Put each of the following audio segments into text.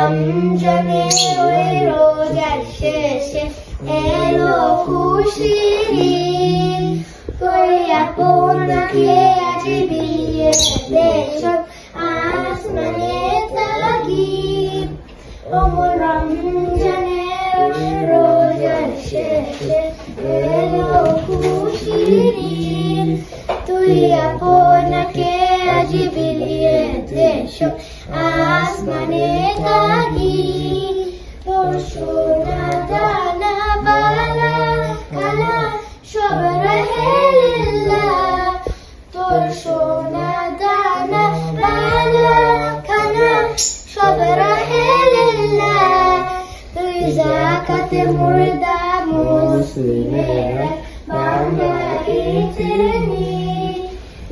রমজানের ওই রোজার শেষে এলো খুশির ঈদ। তুই আপনাকে আজ বিলিয়ে দেশ আসমানে তাগিদ। ও রমজানের ওই রোজার শেষে এলো খুশির ঈদ। তুই আপনাকে আজ বিলিয়ে দেশ আসমানে তাগিদ। তোর সোনা দানা বালা কালা সব রহে লিল্লাহ। তোর সোনা দানা বালা খানা সব রহে লিল্লাহ। তুই যাকাতে মুর্দা মুসলিমের বাঙালিতে নিয়ে।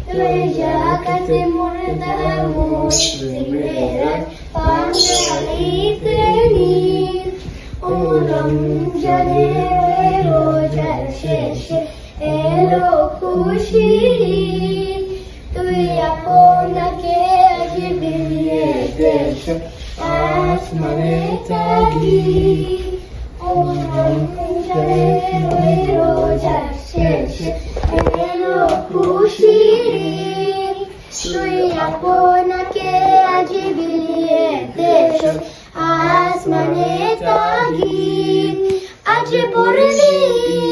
তুই যাকাতে মুর্দা মুসলিমের বাঙালিতে নিয়ে। ও রমজানের রোজার শেষে এলো খুশির ঈদ। তুই আপনাকে আজ বিলিয়ে দেশ আসমানে তাগিদ। ও রমজানের রোজার শেষে এলো খুশির ঈদ। তুই আপনাকে আজ বিলিয়ে দেশ আসমানে তাগিদ। আজ পড়লি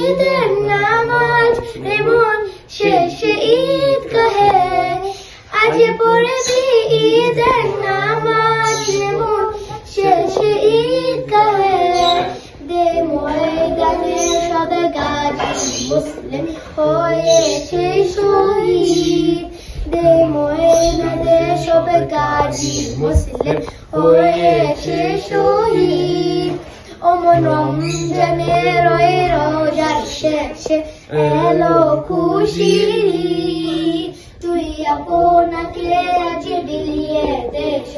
ঈদের নামাজ এমন শেষে ঈদ কাহে। আজ পড়লি ঈদের নামাজ এমন শেষে ঈদ কাহে। দে ময়দানে সব গাজী মুসলিম হয়েছে শহীদ। দে ময়দানে সব গাজী মুসলিম হয়েছে শহীদ। ওমন রমজানের ওই রোজার শেষে এলো খুশির ঈদ। তুই আপনাকে আজ বিলিয়ে দেশ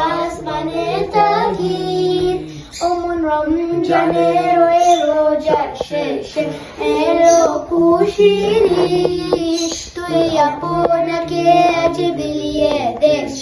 আসমানে তাগিদ। ওমন রমজানের ওই রোজার শেষে এলো খুশির ঈদ। তুই আপনাকে আজ বিলিয়ে দেশ